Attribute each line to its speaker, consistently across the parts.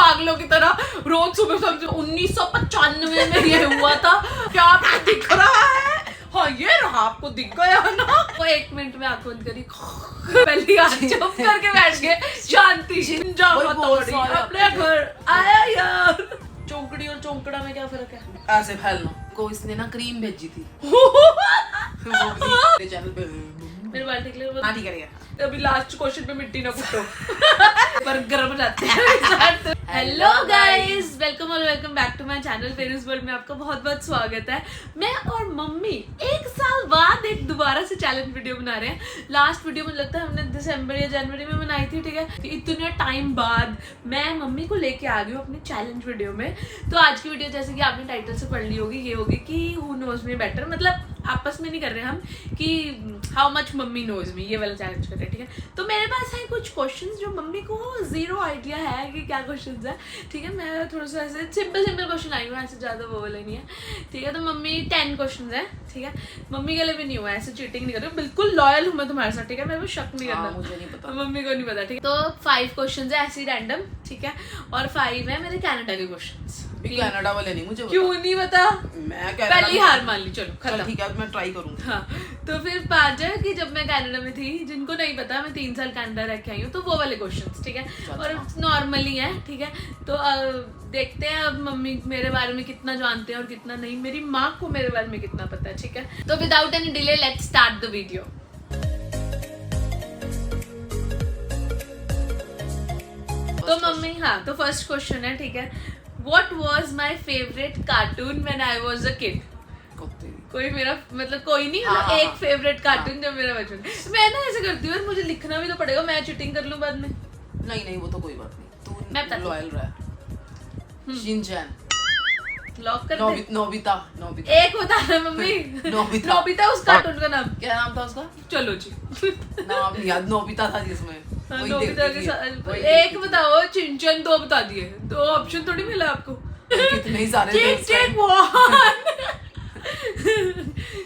Speaker 1: पागलों की तरह रोज सुबह समझो 1995 में ये हुआ था, क्या आपको दिख रहा है? हाँ ये रहा, आपको दिख गया ना। वो 1 मिनट में आंख बंद करी, पहली हाथ चुप करके बैठ गए, शांति अपने घर आया यार। चौंकड़ी और चौंकड़ा में क्या फर्क है?
Speaker 2: ऐसे फैलना को इसने ना क्रीम भेजी थी चैनल पे
Speaker 1: मेरे बाल ठीक लगे।
Speaker 2: हाँ ठीक है
Speaker 1: अभी लास्ट क्वेश्चन पे मिट्टी ना फुटो पर गर्म जाते हैं। हेलो गाइस, वेलकम और welcome back to my channel Paris World में आपका बहुत बहुत स्वागत है। मैं और मम्मी 1 साल बाद एक दोबारा से चैलेंज वीडियो बना रहे हैं। लास्ट वीडियो में लगता है हमने दिसंबर या जनवरी में बनाई थी, ठीक है। इतने टाइम बाद मैं मम्मी को लेके आ गई हूँ अपने चैलेंज वीडियो में। तो आज की वीडियो जैसे कि आपने टाइटल से पढ़ ली होगी, ये होगी कि हु नोज मी बेटर, मतलब आपस में नहीं कर रहे हम कि how much mummy knows me, ये वाला चैलेंज कर रहे हैं, ठीक है। तो मेरे पास है कुछ क्वेश्चंस जो मम्मी को जीरो आइडिया है कि क्या क्वेश्चंस है, ठीक है। मैं थोड़ा सा ऐसे सिंपल क्वेश्चन आई हूँ, ऐसे ज़्यादा वो वाला नहीं है, ठीक है। तो मम्मी 10 क्वेश्चंस है, ठीक है। मम्मी के लिए भी नहीं हुआ, ऐसे चीटिंग नहीं कर रही हूँ, बिल्कुल लॉयल हूँ मैं तुम्हारे साथ, ठीक है। मेरे को शक नहीं करना,
Speaker 2: मुझे नहीं पता,
Speaker 1: मम्मी को नहीं पता, ठीक है। तो 5 क्वेश्चंस है ऐसे रैंडम, ठीक है। और 5 है मेरे कनाडा के क्वेश्चंस।
Speaker 2: कनाडा वाले नहीं मुझे
Speaker 1: क्यों नहीं पता?
Speaker 2: मैं
Speaker 1: पहली हार मान ली, चलो खत्म,
Speaker 2: ठीक है मैं ट्राई करूंगी।
Speaker 1: हाँ, तो फिर 5 है कि जब मैं कनाडा में थी, जिनको नहीं पता मैं 3 साल कनाडा रह के आई हूँ, तो वो वाले क्वेश्चंस, ठीक है। और नॉर्मली है, ठीक है। तो देखते हैं अब मम्मी मेरे बारे में कितना जानते हैं और कितना नहीं, मेरी माँ को मेरे बारे में कितना पता है, ठीक है। तो without any delay let's start the video. तो मम्मी, हाँ, तो फर्स्ट क्वेश्चन है, ठीक है। What was my favorite cartoon when I was a kid? कोई मेरा मतलब कोई नहीं, मतलब एक फेवरेट कार्टून जब मेरा बचपन। मैं ना ऐसे करती हूँ, मुझे लिखना भी तो पड़ेगा, मैं चीटिंग कर लूँ बाद में।
Speaker 2: नहीं वो तो कोई बात नहीं,
Speaker 1: मैं
Speaker 2: तू लॉयल रहा। शिनचैन,
Speaker 1: लॉक कर दे।
Speaker 2: नोबिता
Speaker 1: एक बता ना मम्मी। नोबिता उस कार्टून का नाम
Speaker 2: क्या नाम था उसका?
Speaker 1: चलो जी
Speaker 2: नाम नहीं याद, नोबिता था जिसमें
Speaker 1: नोबिता के साथ एक बताओ, चिंचन 2 बता दिए, 2 ऑप्शन थोड़ी मिला आपको।
Speaker 2: कितने सारे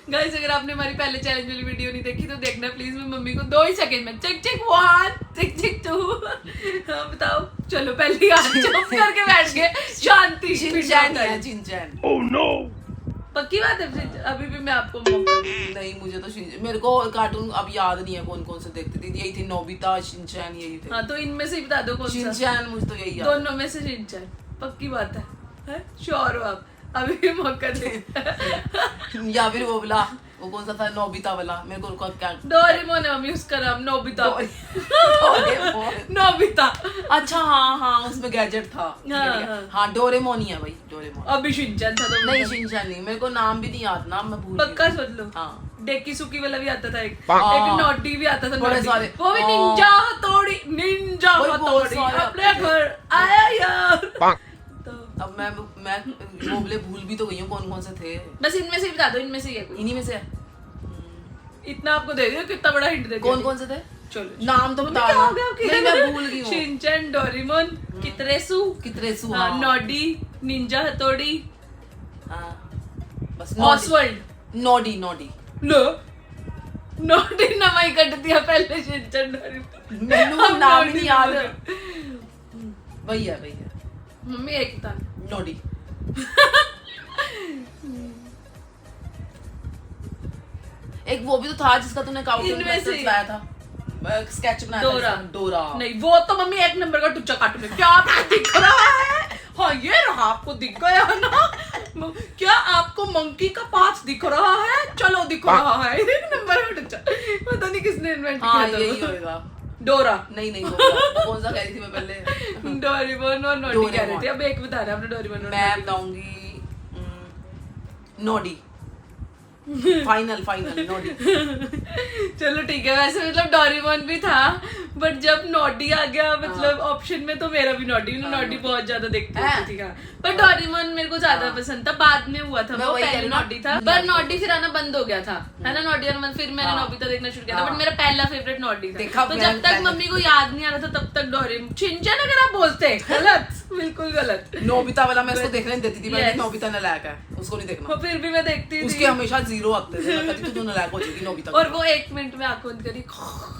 Speaker 1: गाइस, अगर आपने हमारी पहले चैलेंज वाली वीडियो नहीं देखी तो देखना प्लीज। मैं मम्मी को 2 ही सेकंड में चेक 1 चेक 2 हाँ बताओ। चलो पहली हाथ चुप करके बैठ गए, शांति।
Speaker 2: शिनचैन। ओह नो,
Speaker 1: पक्की बात है? अभी भी मैं आपको मौका
Speaker 2: नहीं, मुझे तो मेरे को कार्टून अब याद नहीं है कौन कौन से देखती थी। यही थी नोबिता, शिनचैन, यही थे।
Speaker 1: हाँ, तो इनमें से बता दो कौन सा।
Speaker 2: शिनचैन, मुझे तो यही याद।
Speaker 1: दोनों में से शिनचैन, पक्की बात है? श्योर हो आप? अभी भी मौका दे।
Speaker 2: या फिर वो वाला, वो कौन सा था नोबिता वाला, मेरे को क्या?
Speaker 1: डोरेमोन है मम्मी, उसका नाम नोबिता। नोबिता,
Speaker 2: अच्छा हाँ, उसमें गैजेट था। हाँ डोरेमोन ही है भाई, डोरेमोन।
Speaker 1: अभी शिनचैन था तो
Speaker 2: नहीं, शिनचैन नहीं, मेरे को नाम भी नहीं याद, नाम मैं भूल।
Speaker 1: पक्का सोच लो।
Speaker 2: हाँ,
Speaker 1: डेकी सुकी वाला भी आता था, एक नॉटी भी आता था,
Speaker 2: बड़े सारे।
Speaker 1: वो भी निंजा हथौड़ी अपने घर आया यार।
Speaker 2: अब मैं वो बोले भूल भी तो गई हूँ कौन कौन से थे।
Speaker 1: बस इनमें से बता दो, इनमें से
Speaker 2: इन्हीं में से
Speaker 1: इतना आपको दे दिया, कितना बड़ा हिंट दे दिया।
Speaker 2: कौन कौन से थे?
Speaker 1: चलो
Speaker 2: नाम तो बता। नहीं मैं भूल गई हूँ।
Speaker 1: शिनचैन, डोरेमोन, कितरेसु,
Speaker 2: हाँ,
Speaker 1: नॉडी, निंजा हथौड़ी,
Speaker 2: बस
Speaker 1: ऑसवर्ल्ड,
Speaker 2: नॉडी
Speaker 1: नो नॉडी नमाई कट दिया पहले। शिनचैन, डोरेमोन,
Speaker 2: मैंने नाम नहीं याद। वही है
Speaker 1: मम्मी एक था
Speaker 2: नॉडी। एक वो भी तो था जिसका तूने लाया था, स्केच बनाया था। डोरा
Speaker 1: नहीं, वो तो मम्मी 1 नंबर का टुच्चा कार्टून है। क्या आपको दिख रहा है? हाँ ये रहा, आपको दिख गया ना। क्या आपको मंकी का पाँच दिख रहा है? चलो दिख रहा है, 1 नंबर का टुच्चा। पता नहीं किसने इन्वेंट किया था।
Speaker 2: यही होगा।
Speaker 1: डोरा
Speaker 2: नहीं कौन सा कह रही थी मैं पहले?
Speaker 1: डोरेमोन और नॉडी कह रहे थे, अब एक बता रहे आपने। डोरेमोन और
Speaker 2: मैं बताऊंगी नॉडी। Final Noddy.
Speaker 1: चलो ठीक है। वैसे मतलब डोरेमोन भी था, बट जब नॉडी आ गया मतलब ऑप्शन में, तो मेरा भी नॉडी। नॉडी बहुत ज्यादा देखती थी, पर डोरेमोन मेरे को ज्यादा पसंद था। बाद में हुआ था वो, पहले नॉडी था, पर नॉडी फिर आना बंद हो गया था, है ना। नॉडी और फिर मैंने नोबिता देखना शुरू किया था, बट मेरा पहला फेवरेट नॉडी था। तो जब तक मम्मी को याद नहीं आ रहा था तब तक डोरेमोन। शिनचैन अगर आप बोलते गलत बिल्कुल गलत।
Speaker 2: नोबिता वाला मैं उसको देखने नहीं देती थी,
Speaker 1: Yes.
Speaker 2: नोबिता नालायक है, उसको नहीं देखना।
Speaker 1: और फिर भी मैं देखती
Speaker 2: उसके
Speaker 1: थी,
Speaker 2: हमेशा 0 आते थे, मैं कहती थी तू नालायक हो जाएगी नोबिता।
Speaker 1: और वो 1 मिनट में आंख बंद करी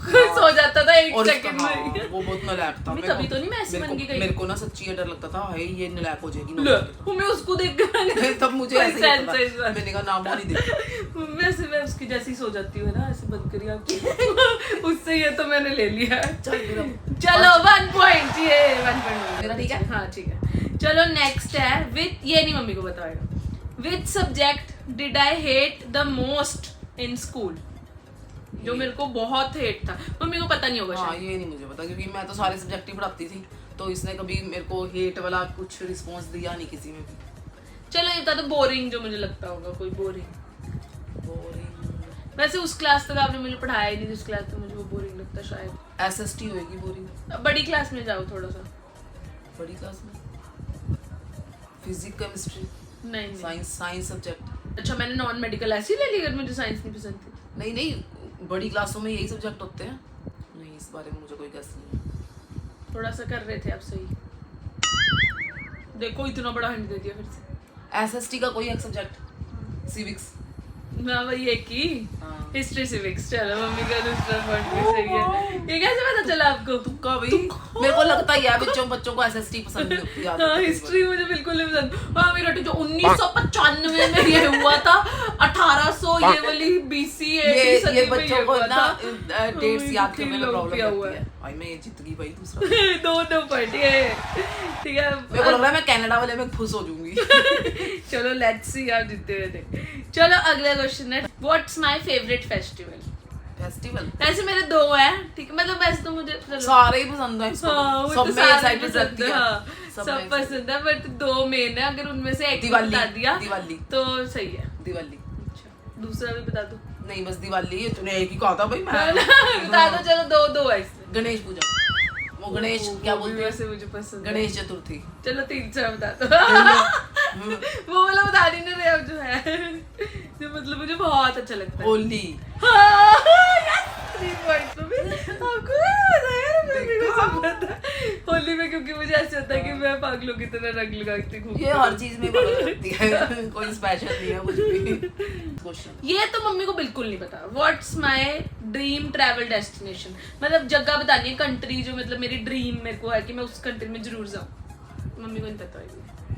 Speaker 1: सो जाता था 1
Speaker 2: और
Speaker 1: सेकंड में।
Speaker 2: वो बहुत नालायक था।
Speaker 1: मम्मी तभी तो नहीं मैं ऐसी बन के गई।
Speaker 2: मेरे को ना सच्ची ये डर लगता था, हाय ये नालायक हो जाएगी
Speaker 1: लो,
Speaker 2: नोबिता।
Speaker 1: मैं उसको देख कर
Speaker 2: तब मुझे ऐसे ही लगता था, मैंने कहा नाम नहीं देखा।
Speaker 1: वैसे मैं उसकी जैसी सो जाती हूँ ना, ऐसे बंद करी आंखें उससे ये तो मैंने ले लिया। चलो 1 पॉइंट, ये 1 पॉइंट
Speaker 2: मेरा ठीक है?
Speaker 1: हाँ ठीक है। चलो नेक्स्ट है विथ, ये नहीं मम्मी को बताएगा। With subject did I hate the most in school? जो मेरे को बहुत हेट था, मम्मी को पता नहीं होगा
Speaker 2: हाँ
Speaker 1: शायद।
Speaker 2: ये नहीं मुझे पता, क्योंकि मैं तो सारे सब्जेक्ट ही पढ़ाती थी, तो इसने कभी मेरे को हेट वाला कुछ रिस्पॉन्स दिया नहीं किसी में भी।
Speaker 1: चलो ये बता दो बोरिंग, जो मुझे लगता होगा कोई बोरिंग। वैसे उस क्लास तक आपने मुझे पढ़ाया ही नहीं, जिस क्लास तक मुझे वो बोरिंग लगता शायद।
Speaker 2: SST होगी बोरिंग।
Speaker 1: बड़ी क्लास में जाओ थोड़ा सा।
Speaker 2: बड़ी क्लास में फिजिक्स, केमिस्ट्री,
Speaker 1: नहीं
Speaker 2: साइंस सब्जेक्ट।
Speaker 1: अच्छा मैंने नॉन मेडिकल ऐसी ले ली अगर मुझे साइंस नहीं पसंद थी।
Speaker 2: नहीं बड़ी क्लासों में यही सब्जेक्ट होते हैं। नहीं इस बारे में मुझे कोई गेस नहीं है।
Speaker 1: थोड़ा सा कर रहे थे आप सही। देखो इतना बड़ा हिंट दे दिया फिर से।
Speaker 2: SST का कोई एक सब्जेक्ट सिविक्स।
Speaker 1: ना वही एक ही
Speaker 2: हाँ।
Speaker 1: History civics. चलो मम्मी का दूसरा पॉइंट भी सही है। ये कैसे पता चला आपको?
Speaker 2: तुक्का भाई, मेरे को लगता ही है बच्चों को SST पसंद नहीं होती। याद
Speaker 1: हाँ
Speaker 2: होती है
Speaker 1: हिस्ट्री मुझे बिल्कुल नहीं पसंद। हाँ मेरा जो 1995 में ये हुआ था, 1800 ये वाली BC
Speaker 2: ये बच्चों को ना डेट्स याद करने में प्रॉब्लम
Speaker 1: हुआ
Speaker 2: होती है। भाई मैं ये जीत गई भाई दूसरा।
Speaker 1: दो पॉइंट ये ठीक है।
Speaker 2: मेरे को लग रहा है मैं कनाडा वाले में खुश हो जाऊंगी।
Speaker 1: चलो लेट्स सी आप जीतते हुए थे। चलो अगला क्वेश्चन है, what's my favourite festival?
Speaker 2: Festival
Speaker 1: वैसे मेरे 2 हैं, ठीक है, मतलब वैसे तो मुझे
Speaker 2: सारे ही पसंद है इसको।
Speaker 1: हाँ, वो
Speaker 2: सब
Speaker 1: तो
Speaker 2: में
Speaker 1: सारे
Speaker 2: एक्साइटमेंट
Speaker 1: पसंद
Speaker 2: रहती
Speaker 1: है,
Speaker 2: है।
Speaker 1: हाँ, सब पसंद है, बट 2 मेन है। अगर उनमें से एक
Speaker 2: दिवाली,
Speaker 1: बता दिया
Speaker 2: दिवाली।
Speaker 1: तो सही है।
Speaker 2: दिवाली।
Speaker 1: अच्छा दूसरा भी बता दो।
Speaker 2: नहीं बस दिवाली है, तूने एक ही कहा था भाई मैं।
Speaker 1: बता दो चलो, 2 है इसमें।
Speaker 2: गणेश पूजा, वो गणेश क्या
Speaker 1: वो भी
Speaker 2: बोलते हैं,
Speaker 1: वैसे मुझे पसंद है।
Speaker 2: गणेश चतुर्थी।
Speaker 1: चलो 3 बता दो। वो वाला बता नहीं ना रहे अब जो है, जो मतलब मुझे बहुत अच्छा लगता है।
Speaker 2: होली।
Speaker 1: हाँ, yes, 3 points में भी आपको पता है, मेरे को सब पता है। होली में क्योंकि मुझे ऐसा होता है कि मैं पागलों की तरह रंग लगाती हूँ।
Speaker 2: ये हर चीज में बदल सकती है, कोई स्पेशल नहीं है कुछ भी। क्वेश्चन
Speaker 1: ये तो मम्मी को बिल्कुल नहीं पता। What's my dream travel destination? मतलब जगह बतानी है, कंट्री जो मतलब मेरी ड्रीम मेरे को है कि मैं उस कंट्री में जरूर जाऊँ। मम्मी को नहीं पता है।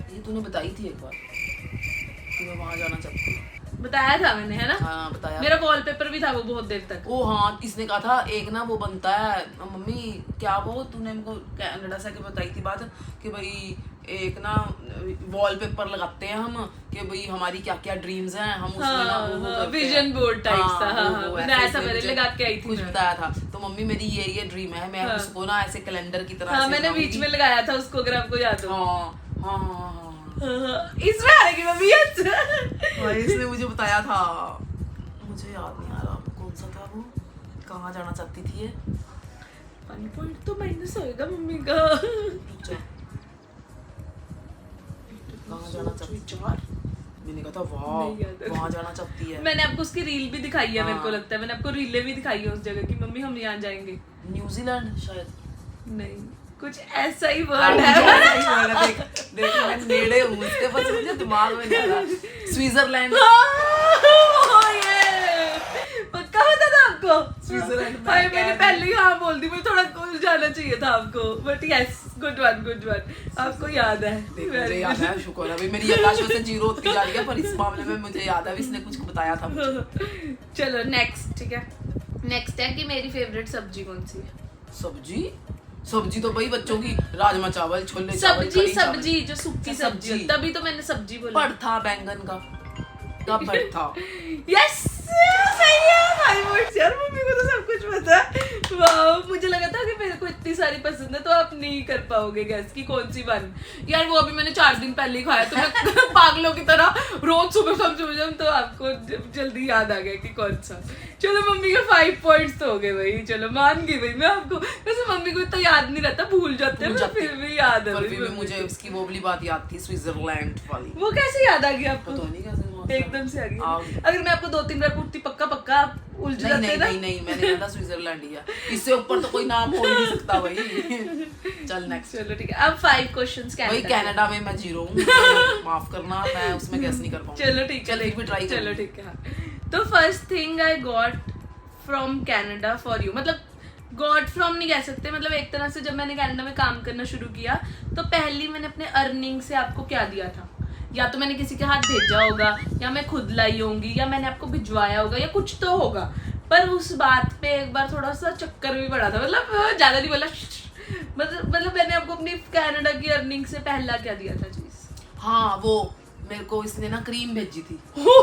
Speaker 2: ये तूने बताई थी एक बार कि मैं वहां जाना चाहती हूँ।
Speaker 1: बताया था मैंने, है ना?
Speaker 2: हाँ बताया।
Speaker 1: मेरा वॉलपेपर भी था वो बहुत देर तक।
Speaker 2: ओ हाँ, इसने कहा था एक ना वो बनता है मम्मी, क्या वो तूने हमको कनाडा से के बताई थी बात कि भाई एक ना वॉलपेपर लगाते हैं हम कि भाई हमारी क्या क्या ड्रीम्स हैं, हम उसमें ना वो करते हैं।
Speaker 1: विजन बोर्ड टाइप सा। हाँ
Speaker 2: वो
Speaker 1: मैं
Speaker 2: ऐसे
Speaker 1: ऐसा मैंने
Speaker 2: मुझे
Speaker 1: लगा के आई थी।
Speaker 2: कुछ बताया था, तो मम्मी मेरी ये ड्रीम है, मैं उसको ना ऐसे कैलेंडर की तरह
Speaker 1: हाँ
Speaker 2: ऐसे
Speaker 1: मैंने बीच
Speaker 2: बनाऊंगी।
Speaker 1: में लगाया था उसको, अगर आपको याद हो।
Speaker 2: हाँ हाँ हाँ हाँ
Speaker 1: इसमें आएगी मम्मी।
Speaker 2: हाँ, इसने मुझे बताया था, मुझे याद नहीं आ रहा कौन सा था वो, कहाँ जाना चाहती थी ये।
Speaker 1: 1 पॉइंट तो माइनस होएगा मम्मी का।
Speaker 2: रुक जा, कहाँ जाना चाहती थी? मैंने कहा था वाह
Speaker 1: नहीं याद है।
Speaker 2: वहाँ जाना चाहती है।
Speaker 1: मैंने आपको उसकी रील भी दिखाई है, मेरे को
Speaker 2: हाँ।
Speaker 1: लगता है मैंने आपको रीलें भी दिखाई है उस जगह की, मम्मी हम यहाँ जाएंगे।
Speaker 2: न्यूजीलैंड शायद।
Speaker 1: नहीं कुछ ऐसा ही वर्ड है।
Speaker 2: देख देख मैं नेड़े हूँ उसके, बस मुझे दिमाग में नहीं आ रहा। स्विट्जरलैंड।
Speaker 1: पक्का पता था आपको?
Speaker 2: स्विट्जरलैंड में
Speaker 1: भाई
Speaker 2: क्या
Speaker 1: मैंने
Speaker 2: है?
Speaker 1: पहले ही हाँ बोल दी, मुझे थोड़ा कुछ जाना चाहिए था आपको, बट यस गुड वन आपको याद है।
Speaker 2: देख मुझे याद है, शुक्र है भाई मेरी याददाश्त वैसे 0 होती जा रही है, पर इस मामले में मुझे याद है इसने कुछ बताया था मुझे।
Speaker 1: चलो नेक्स्ट, ठीक है नेक्स्ट है कि मेरी फेवरेट सब्जी कौन सी है?
Speaker 2: सब्जी तो भाई बच्चों की राजमा चावल, छोले चावल,
Speaker 1: सब्जी
Speaker 2: कढ़ी चावल।
Speaker 1: सब्जी जो सूखी
Speaker 2: अच्छा,
Speaker 1: सब्जी
Speaker 2: सब्जी।
Speaker 1: तभी तो मैंने सब्जी बोला।
Speaker 2: भरथा बैंगन का भरथा।
Speaker 1: यस सही है भाई, वर्ड्स यार मम्मी को तो सब कुछ पता है। वाह मुझे लगा था कि मेरे को इतनी सारी पसंद है तो आप नहीं कर पाओगे गैस की कौन सी बन। यार वो अभी मैंने 4 दिन पहले ही खाया, तो मैं पागलों की तरह रोज सुबह समझ तो आपको जल्दी याद आ गया कि कौन सा। चलो मम्मी के 5 पॉइंट्स तो हो गए भाई, चलो मान गई भाई मैं आपको। वैसे मम्मी को इतना याद नहीं रहता, भूल जाते हैं, फिर भी याद है।
Speaker 2: फिर भी मुझे उसकी वो वाली बात याद थी, स्विट्जरलैंड वाली।
Speaker 1: वो कैसे याद आ गई आपको?
Speaker 2: पता नहीं कैसे
Speaker 1: एकदम से आ गई।
Speaker 2: आओ।
Speaker 1: अगर मैं आपको 2-3 बार पूछती पक्का पक्का आप उलझ
Speaker 2: नहीं
Speaker 1: जाते
Speaker 2: नहीं
Speaker 1: ना।
Speaker 2: नहीं नहीं, मैंने कहा था स्विट्जरलैंड ही है, इससे ऊपर तो कोई नाम हो ही नहीं सकता भाई। चल नेक्स्ट।
Speaker 1: चलो ठीक है, अब 5 क्वेश्चंस
Speaker 2: भाई
Speaker 1: कनाडा।
Speaker 2: कनाडा में मैं 0 हूँ, माफ करना, मैं उसमें गेस नहीं कर पाऊंगी।
Speaker 1: चलो ठीक है,
Speaker 2: चल एक भी ट्राई कर।
Speaker 1: चलो ठीक है। हाँ। तो first thing I got from Canada for you, मतलब गॉड फ्रॉम नहीं कह सकते, मतलब एक तरह से जब मैंने कनाडा में काम करना शुरू किया तो पहली मैंने अपने अर्निंग से आपको क्या दिया था, या तो मैंने किसी के हाथ भेजा होगा, या मैं खुद लाई होंगी, या मैंने आपको भिजवाया होगा, या कुछ तो होगा। पर उस बात पे एक बार थोड़ा सा चक्कर भी पड़ा था, मतलब ज्यादा नहीं बोला, मतलब मैंने आपको अपनी कनाडा की अर्निंग से पहला क्या दिया था चीज?
Speaker 2: हाँ वो मेरे को इसने ना क्रीम भेजी थी। वो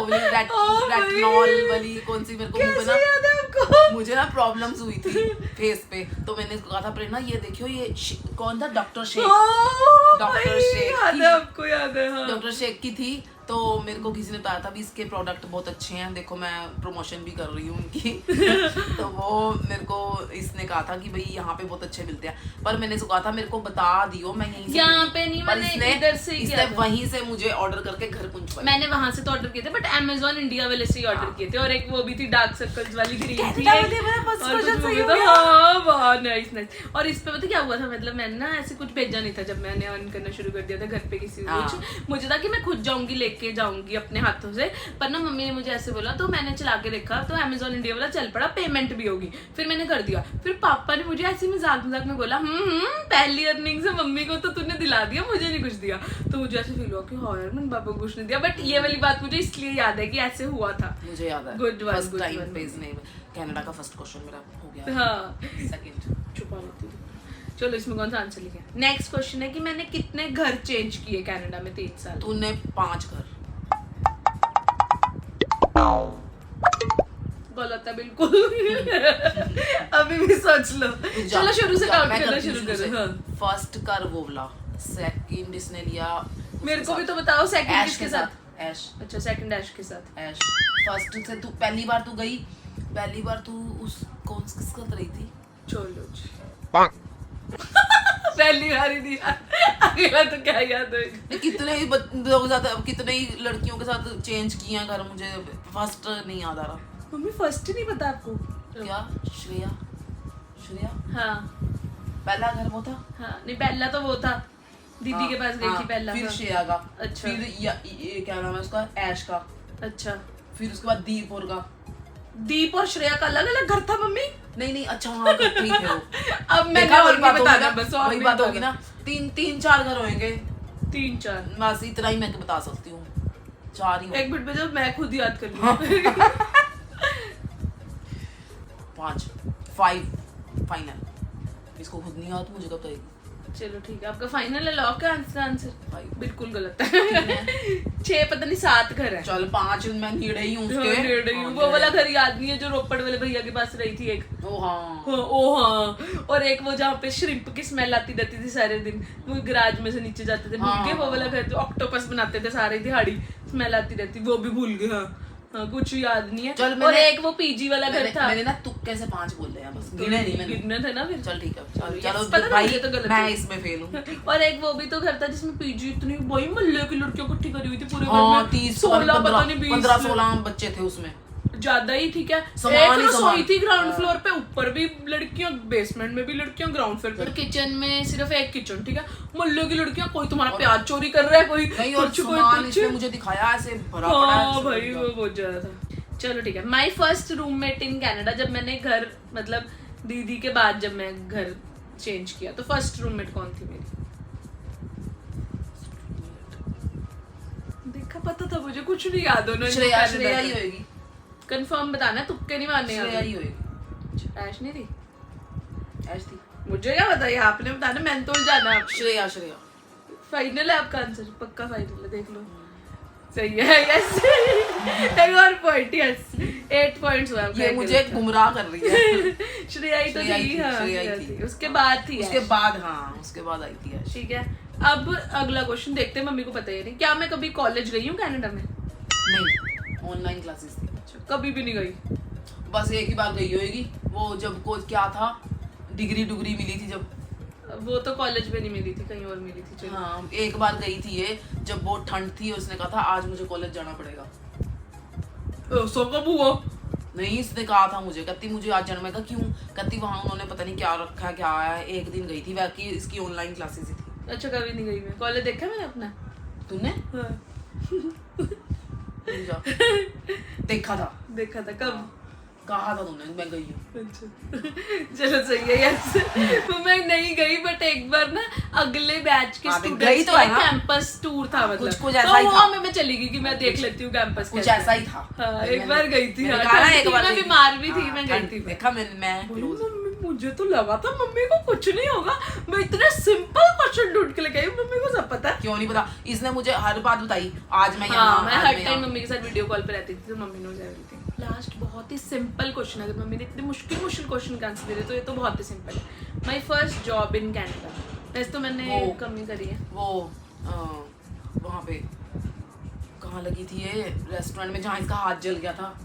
Speaker 2: वाली रेटिनॉल वाली कौन सी, मेरे को मुंह पे
Speaker 1: कैसे याद है आपको?
Speaker 2: मुझे ना प्रॉब्लम्स हुई थी फेस पे, तो मैंने इसको कहा था प्रेरणा ये देखियो, ये कौन था, डॉक्टर शेख। डॉक्टर शेख
Speaker 1: याद
Speaker 2: की-
Speaker 1: है आपको, याद है हाँ।
Speaker 2: डॉक्टर शेख की थी, तो मेरे को किसी ने बताया था भी इसके प्रोडक्ट बहुत अच्छे हैं, देखो मैं प्रमोशन भी कर रही हूँ उनकी। तो वो मेरे को इसने कहा था कि भाई यहाँ पे बहुत अच्छे मिलते हैं, पर मैंने इसको कहा था मेरे को बता दियो, मैं यहीं से
Speaker 1: यहाँ पे नहीं,
Speaker 2: पर
Speaker 1: मैंने इधर से ही किया
Speaker 2: इसने
Speaker 1: था।
Speaker 2: वहीं से मुझे ऑर्डर करके घर पहुंचवाया।
Speaker 1: मैंने वहां से तो ऑर्डर किए थे, बट Amazon इंडिया वाले से ही ऑर्डर किए थे, और एक वो भी थी डार्क सर्कल्स वाली क्रीम थी
Speaker 2: Canada
Speaker 1: एक,
Speaker 2: वाले मेरा बस
Speaker 1: और
Speaker 2: version
Speaker 1: कुछ
Speaker 2: सही
Speaker 1: भी
Speaker 2: हो
Speaker 1: था।
Speaker 2: गया।
Speaker 1: हाँ बहुत नाइस नाइस। और इस पे पता क्या हुआ था, मतलब मैंने ना ऐसे कुछ भेजा नहीं था जब मैंने अर्न करना शुरू कर दिया था घर पे किसी को कुछ, मुझे था कि मैं खुद जाऊंगी लेके जाऊंगी अपने हाथों से, पर ना मम्मी ने मुझे ऐसे बोला, तो मैंने चला के देखा तो Amazon इंडिया वाला चल पड़ा, पेमेंट भी होगी, फिर मैंने कर दिया। फिर पापा ने मुझे ऐसे मजाक में बोला, पहली अर्निंग से मम्मी को तो तूने दिला दिया, मुझे नहीं कुछ दिया। तो मुझे ऐसे फील हुआ कि हाँ यार मैंने पापा को कुछ नहीं दिया, बट ये वाली बात मुझे इसलिए याद है कि ऐसे हुआ था।
Speaker 2: मुझे याद है
Speaker 1: Good one,
Speaker 2: first
Speaker 1: good
Speaker 2: time
Speaker 1: one.
Speaker 2: पे इसने कनाडा का फर्स्ट क्वेश्चन मेरा हो गया।
Speaker 1: हाँ
Speaker 2: सेकंड
Speaker 1: छुपा लेती हूँ। चलो इसमें कौन सा आंसर लिखा है? नेक्स्ट क्वेश्चन है कि मैंने कितने घर चेंज किए कनाडा में 3 साल?
Speaker 2: तूने 5 घर।
Speaker 1: गलत है बिल्कुल। अभी भी सोच लो। चलो शुरू से काउंट करना शुरू करो। हाँ।
Speaker 2: फर्स्ट कर वो वाला, सेकंड इसने लिया
Speaker 1: मेरे को भी तो बताओ सेकंड
Speaker 2: ऐश
Speaker 1: किसके
Speaker 2: के
Speaker 1: साथ?
Speaker 2: साथ। ऐश
Speaker 1: अच्छा सेकंड ऐश के साथ।
Speaker 2: ऐश फर्स्ट से तू पहली बार तू गई, पहली बार तू उस कौन किसके साथ रही थी?
Speaker 1: चलो जी। पहली बार ही दिया, अगला तो क्या याद होगा?
Speaker 2: कितने ही लोगों के साथ, कितने ही लड़कियों के साथ चेंज किया घर, मुझे फर्स्ट नहीं याद आ रहा।
Speaker 1: मम्मी फर्स्ट ही नहीं पता आपको?
Speaker 2: क्या श्रेया? श्रेया
Speaker 1: हाँ
Speaker 2: पहला घर वो था।
Speaker 1: हाँ, नहीं पहला तो वो था, दीदी के पास गई थी पहला।
Speaker 2: फिर
Speaker 1: हाँ।
Speaker 2: श्रेया का,
Speaker 1: अच्छा।
Speaker 2: फिर ये क्या नाम है उसका, ऐश का,
Speaker 1: अच्छा
Speaker 2: फिर उसके बाद दीप और का।
Speaker 1: दीप और श्रेया का अलग अलग घर था मम्मी?
Speaker 2: नहीं नहीं अच्छा हाँ इकट्ठे ही थे वो।
Speaker 1: अब मैं
Speaker 2: देखा,
Speaker 1: और
Speaker 2: वही बात
Speaker 1: नहीं
Speaker 2: होगी
Speaker 1: बताना
Speaker 2: ना,
Speaker 1: बस, और
Speaker 2: वही
Speaker 1: नहीं
Speaker 2: बात होगी
Speaker 1: बताना।
Speaker 2: ना, 3-4 घर होंगे,
Speaker 1: 3-4
Speaker 2: बस इतना ही मैं बता सकती हूँ, 4 ही।
Speaker 1: एक मिनट में जब मैं खुद याद कर लूँ।
Speaker 2: 5 फाइनल। इसको खुद नहीं याद, मुझे कब बताएगी?
Speaker 1: चलो ठीक है, आपका फाइनल है, लॉक है आंसर?
Speaker 2: 5
Speaker 1: बिल्कुल गलत है। 6 पता नहीं 7 घर है।
Speaker 2: चल 5 मैं नीड़े ही हूँ उसके।
Speaker 1: हाँ, डेढ़ ही हूँ। वो वाला घर याद नहीं है जो रोपड़ वाले भैया के पास रही थी एक?
Speaker 2: ओ हाँ
Speaker 1: हाँ, ओ हाँ, और एक वो जहाँ पे श्रिम्प की स्मेल आती रहती थी सारे दिन, वो गराज में से नीचे जाते थे, भूल गए वो वाला घर जो ऑक्टोपस बनाते थे सारी दिहाड़ी, स्मेल आती रहती, वो भी भूल गए। हाँ हाँ, कुछ याद नहीं है।
Speaker 2: चल
Speaker 1: और
Speaker 2: मैंने-
Speaker 1: एक वो पीजी वाला घर था।
Speaker 2: मैंने ना तुक्के से 5 बोले हैं बस, गिने नहीं मैंने।
Speaker 1: गिनने थे ना फिर।
Speaker 2: चल ठीक है,
Speaker 1: चलो,
Speaker 2: चलो
Speaker 1: पता था
Speaker 2: भाई
Speaker 1: मुझे तो गलत
Speaker 2: मैं
Speaker 1: है।
Speaker 2: इसमें फेल हूँ।
Speaker 1: और एक वो भी तो घर था जिसमें पीजी इतनी भाई मोहल्ले की लड़कियों इकट्ठी करी हुई थी पूरे घर
Speaker 2: हाँ
Speaker 1: में।
Speaker 2: 30
Speaker 1: 16 पता नहीं 20
Speaker 2: 15-16 बच्चे थे उसमें।
Speaker 1: ज्यादा ही, ठीक है।
Speaker 2: समान
Speaker 1: एक
Speaker 2: ही
Speaker 1: रसोई
Speaker 2: समान।
Speaker 1: थी ग्राउंड फ्लोर पे, ऊपर भी लड़कियां, बेसमेंट में भी लड़कियां, ग्राउंड फ्लोर पे किचन में सिर्फ एक किचन, ठीक है। मोहल्ले की लड़कियां, कोई तुम्हारा प्याज चोरी कर रहा है, कोई
Speaker 2: नहीं, और
Speaker 1: कुछ, कोई
Speaker 2: सामान
Speaker 1: कुछ।
Speaker 2: इसने मुझे दिखाया ऐसे भरा पड़ा है।
Speaker 1: हाँ भाई वो बहुत ज्यादा था। चलो ठीक है, my first roommate in Canada, जब मैंने घर मतलब दीदी के बाद जब मैं घर चेंज किया तो फर्स्ट रूममेट कौन थी मेरी? देखा, पता था मुझे, कुछ नहीं याद होना।
Speaker 2: श्रेया ही होगी।
Speaker 1: कंफर्म बताना, तुक्के नहीं मारने।
Speaker 2: श्रेया ही होगी।
Speaker 1: ऐश नहीं थी?
Speaker 2: ऐश थी।
Speaker 1: मुझे क्या बताइए, आपने बताना, मैंने तो जाना आप।
Speaker 2: श्रेया
Speaker 1: फाइनल है आपका आंसर? पक्का फाइनल है, देख लो। सही है, यस। एक और पॉइंट, यस 8 पॉइंट्स हुआ आपका।
Speaker 2: ये मुझे गुमराह कर रही है।
Speaker 1: श्रेया ही तो थी, हाँ,
Speaker 2: श्रेया
Speaker 1: श्रेया
Speaker 2: थी।
Speaker 1: थी। उसके बाद थी
Speaker 2: उसके
Speaker 1: ऐश।
Speaker 2: बाद हाँ, उसके बाद आई थी ऐश।
Speaker 1: ठीक है, अब अगला क्वेश्चन देखते हैं, मम्मी को पता ही नहीं। क्या मैं कभी कॉलेज गई हूँ कनाडा में?
Speaker 2: नहीं, ऑनलाइन क्लासेस थी।
Speaker 1: कभी भी नहीं गई।
Speaker 2: बस एक ही बार गई होगी, वो जब को क्या था, डिग्री मिली थी जब।
Speaker 1: वो तो कॉलेज में नहीं मिली थी, कहीं और मिली थी। चलो
Speaker 2: हाँ एक बार गई थी ये, जब बहुत ठंड थी, उसने कहा था आज मुझे कॉलेज जाना पड़ेगा।
Speaker 1: सो कब हुआ?
Speaker 2: नहीं इसने कहा था मुझे, कहती मुझे आज जाना। मैं कहा क्यों? कहती वहाँ उन्होंने पता नहीं क्या रखा है क्या है। एक दिन गई थी, बाकी इसकी ऑनलाइन क्लासेस थी।
Speaker 1: अच्छा कभी नहीं गई मैं कॉलेज, देखा मैंने अपना।
Speaker 2: तूने
Speaker 1: हाँ।
Speaker 2: देखा था?
Speaker 1: देखा था कब?
Speaker 2: कहा था तूने मैं गई हूँ।
Speaker 1: अच्छा चलो सही है यार। तो मैं नहीं गई, बट एक बार ना अगले बैच के स्टूडेंट्स
Speaker 2: तो
Speaker 1: का
Speaker 2: है ना?
Speaker 1: कैंपस टूर था, मतलब
Speaker 2: कुछ ऐसा ही
Speaker 1: तो
Speaker 2: था।
Speaker 1: वहाँ मैं चली गई कि मैं देख लेती हूँ कैंपस
Speaker 2: कुछ
Speaker 1: कैसा
Speaker 2: ऐसा ही था।
Speaker 1: हाँ, एक बार गई थी।
Speaker 2: मैंने
Speaker 1: हाँ,
Speaker 2: कहा ना,
Speaker 1: ठंड
Speaker 2: एक
Speaker 1: थी,
Speaker 2: बार
Speaker 1: मैं
Speaker 2: गई थी।
Speaker 1: बीमार भी थी,
Speaker 2: हाँ,
Speaker 1: मैं गई थी।
Speaker 2: देखा मैं close।
Speaker 1: मम्मी, मुझे तो लगा था मम्मी को कुछ नहीं होगा, मैं इतने सिंपल क्वेश्चन ढूंढ के लेके आई, मम्मी को सब पता है।
Speaker 2: क्यों नहीं पता? इसने मुझे हर बात बताई, आज मैं
Speaker 1: हाँ,
Speaker 2: यहाँ,
Speaker 1: मैं
Speaker 2: आज
Speaker 1: हर
Speaker 2: मैं
Speaker 1: टाइम
Speaker 2: यहाँ।
Speaker 1: मम्मी के साथ वीडियो कॉल पे रहती थी, तो मम्मी ने मुझे एवरीथिंग। लास्ट बहुत ही सिंपल क्वेश्चन, अगर मम्मी ने इतने मुश्किल क्वेश्चन का आंसर दे रहे तो ये तो बहुत ही सिंपल है। My first job in Canada, वैसे तो मैंने कम ही करी है।
Speaker 2: वो वहाँ पे कहाँ लगी थी ये रेस्टोरेंट में, जहाँ इसका हाथ जल गया था।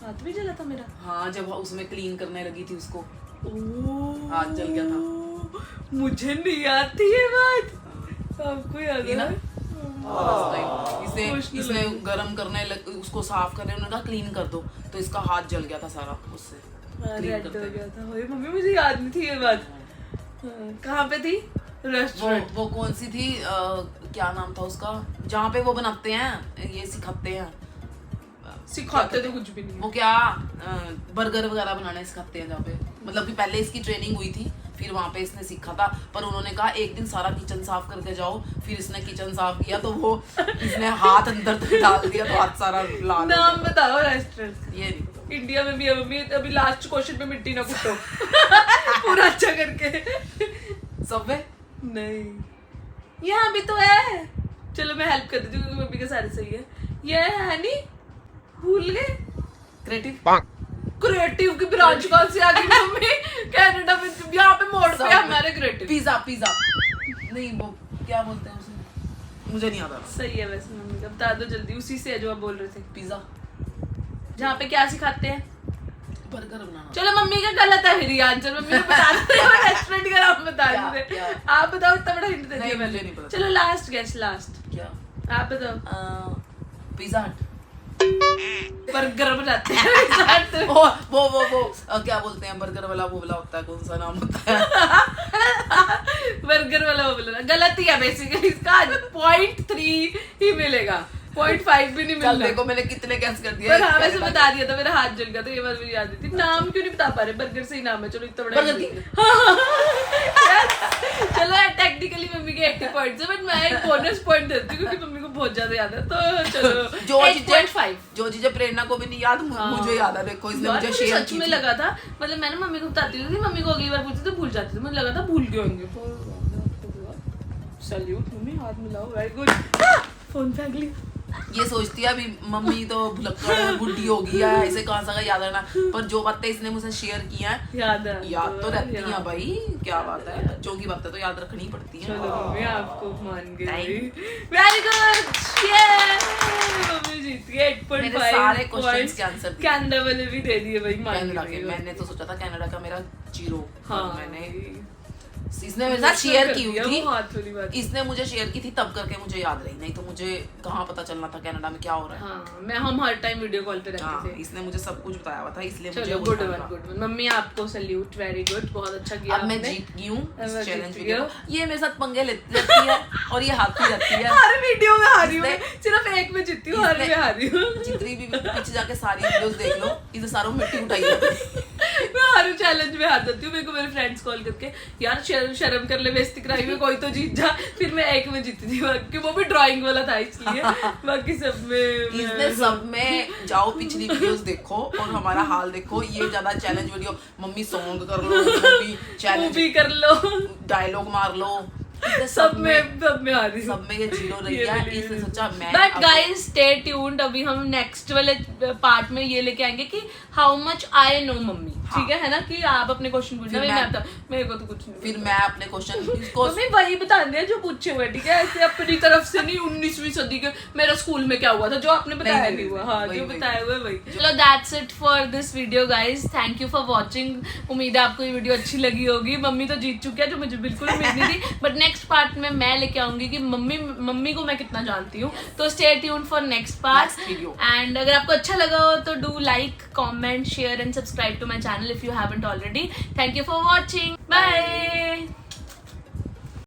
Speaker 1: हाथ भी जला था मेरा?
Speaker 2: हाँ जब उसमें क्लीन करने लगी थी उसको
Speaker 1: ओह,
Speaker 2: हाथ जल गया था।
Speaker 1: मुझे नहीं आती है बात, आपको याद
Speaker 2: ये ना?
Speaker 1: है?
Speaker 2: इसने गरम करने उसको साफ करने, उन्होंने कहा क्लीन कर दो, तो इसका हाथ जल गया था सारा उससे क्लीन
Speaker 1: रेड
Speaker 2: करते
Speaker 1: हो
Speaker 2: हुए।
Speaker 1: गया था। ओए मम्मी, मुझे याद नहीं थी ये बात। हाँ, कहाँ पे थी? रेस्टोरेंट।
Speaker 2: वो कौन सी थी, क्या नाम था उसका, जहाँ पे वो बनाते हैं, ये सिखाते हैं।
Speaker 1: सिखाते तो कुछ भी नहीं है।
Speaker 2: वो क्या बर्गर वगैरह बनाने सिखाते हैं, जहाँ पे मतलब कि पहले इसकी ट्रेनिंग हुई थी, फिर वहाँ पे इसने सीखा था, पर उन्होंने कहा एक दिन सारा किचन साफ करके जाओ। फिर इसने किचन साफ किया तो वो इसने हाथ अंदर तक डाल दिया, तो हाथ सारा लाल।
Speaker 1: नाम बताओ रेस्टोरेंट।
Speaker 2: ये नहीं पता।
Speaker 1: इंडिया में भी है मम्मी, अभी लास्ट क्वेश्चन पे मिट्टी ना कुटो। पूरा अच्छा करके।
Speaker 2: सबवे
Speaker 1: नहीं, यहाँ भी तो है। चलो मैं हेल्प कर देती हूँ क्योंकि मम्मी के सारे सही है। ये है नहीं, भूल गए। क्रिएटिव की ब्रांच कौन सी आ गई मम्मी? कनाडा में यहाँ पे मोड़ पे हमारे क्रिएटिव।
Speaker 2: पिज्जा नहीं, वो क्या बोलते हैं उसे, मुझे नहीं आता।
Speaker 1: सही है वैसे मम्मी का, बता दो जल्दी, उसी से है जो आप बोल रहे थे।
Speaker 2: पिज्जा
Speaker 1: जहाँ पे क्या सिखाते हैं?
Speaker 2: बर्गर बनाना।
Speaker 1: चलो मम्मी का गलत है फिर ये आंसर, मम्मी ने बता दिया। रेस्टोरेंट का नाम बता दिए। आप बताओ, इतना बड़ा हिंट दे दिया मैंने।
Speaker 2: मुझे नहीं पता।
Speaker 1: चलो लास्ट गेस, लास्ट
Speaker 2: क्या?
Speaker 1: आप बताओ।
Speaker 2: पिज्जा हट।
Speaker 1: बर्गर बनाते हैं।
Speaker 2: वो क्या बोलते हैं बर्गर वाला, वो वाला होता है, कौन सा नाम होता है?
Speaker 1: बर्गर वाला वो बोला, गलत ही है बेसिकली। इसका 0.3 ही मिलेगा, 0.5 भी नहीं
Speaker 2: चल
Speaker 1: मिलना।
Speaker 2: देखो मैंने कितने गैस कर दिए।
Speaker 1: पर हाँ वैसे बता दिया था, मेरा हाथ जल गया था, ये बात मुझे याद थी। नाम क्यों नहीं बता पा रहे? बर्गर से ही नाम है। चलो इतना बड़ा
Speaker 2: बर्गर किंग।
Speaker 1: चलो टेक्निकली मम्मी के 80 पॉइंट्स है, बट मैं एक बोनस पॉइंट देती हूँ क्योंकि मम्मी को बहुत ज्यादा याद है। तो चलो 8.5।
Speaker 2: जो चीजें प्रेरणा को भी नहीं याद, मुझे याद है। देखो इसने मुझे शेयर
Speaker 1: सच
Speaker 2: की
Speaker 1: में
Speaker 2: थी।
Speaker 1: लगा था, मतलब मैंने मम्मी को बताती थी, मम्मी को अगली बार पूछती तो भूल जाती थी, मुझे लगा था भूल गए होंगे। सैल्यूट मम्मी, हाथ मिलाओ, वेरी गुड। फोन फेंक लिया।
Speaker 2: ये सोचती है अभी मम्मी तो भुलक्कड़ है, बुढ़ी हो गई है, इसे कहाँ सा याद रहना। पर जो बातें इसने मुझसे शेयर की हैं,
Speaker 1: याद
Speaker 2: तो रहती हैं भाई। क्या बात है, बच्चों की बातें तो याद रखनी पड़ती है।
Speaker 1: चलो मम्मी आपको मान गई।
Speaker 2: Thank
Speaker 1: वेरी गुड, मम्मी जीत गई 8.5।
Speaker 2: मेरे सारे क्वेश्चंस के आंसर दिए।
Speaker 1: कनाडा वाले भी दे दिए भाई, मान
Speaker 2: कनाडा
Speaker 1: गई।
Speaker 2: के मैंने तो सोचा था कनाडा का मेरा 0।
Speaker 1: हाँ
Speaker 2: मैंने इसने मेरे साथ शेयर की हुई थी,
Speaker 1: हाथ वाली बात।
Speaker 2: इसने मुझे शेयर की थी, तब करके मुझे याद रही, नहीं तो मुझे कहाँ पता चलना था कनाडा में क्या हो रहा है।
Speaker 1: हाँ, हम हर टाइम वीडियो कॉल पे रहते थे।
Speaker 2: इसने मुझे सब कुछ बताया हुआ था, इसलिए मुझे
Speaker 1: चलो गुड वन। मम्मी आपको सैल्यूट, वेरी गुड, बहुत अच्छा किया।
Speaker 2: अब मैं जीत गई हूँ इस
Speaker 1: मैं
Speaker 2: चैलेंज
Speaker 1: जीत
Speaker 2: वीडियो।
Speaker 1: गई।
Speaker 2: ये मेरे साथ पंगे लेती है और ये हारती रहती है।
Speaker 1: हर वीडियो में हारी हूँ, सिर्फ एक में जीती हूँ, हर में हारी हूँ।
Speaker 2: जितनी भी पीछे जाके सारी वीडियोस देख लो, इसे सारों में मिट्टी उठाई है।
Speaker 1: मैं हर चैलेंज में हार जाती हूँ। मेरे को मेरे फ्रेंड्स कॉल करके, यार शर्म कर ले, बेइज्जती कराई में कोई तो जीत जा। फिर मैं एक में जीती थी, बाकी वो भी ड्राइंग वाला था इसलिए, बाकी सब में
Speaker 2: इसने सब में जाओ पिछली वीडियोस देखो और हमारा हाल देखो। ये ज्यादा चैलेंज वीडियो, मम्मी सॉन्ग कर लो, मम्मी चैलेंज
Speaker 1: भी कर लो,
Speaker 2: डायलॉग मार लो,
Speaker 1: सब में आ रही
Speaker 2: सब में ये जीरो रही है, इसने सोचा मैं
Speaker 1: बट गाइस स्टे ट्यून्ड, अभी हम नेक्स्ट वाले पार्ट में ये लेके आएंगे कि how much I know mummy, ठीक है ना, कि आप अपने क्वेश्चन पूछना, मेरे को तो कुछ नहीं,
Speaker 2: फिर मैं अपने क्वेश्चन को
Speaker 1: मम्मी वही बताने हैं जो पूछे हुए, ठीक है, ऐसे अपनी तरफ से नहीं 19वीं सदी के मेरा स्कूल में क्या हुआ था जो आपने बताया नहीं हुआ, हाँ जो बताया हुआ है वही। चलो that's it for this video guys, thank you for watching. उम्मीद है आपको ये वीडियो अच्छी लगी होगी। मम्मी तो जीत चुकी है जो मुझे बिल्कुल उम्मीद नहीं थी, बट नेक्स्ट पार्ट में मैं लेके आऊंगी कि मम्मी को मैं कितना जानती हूँ। तो stay tuned for next part
Speaker 2: video,
Speaker 1: and अगर आपको अच्छा लगा हो तो do like, comment, share and subscribe to my channel if you haven't already. Thank you for watching, bye.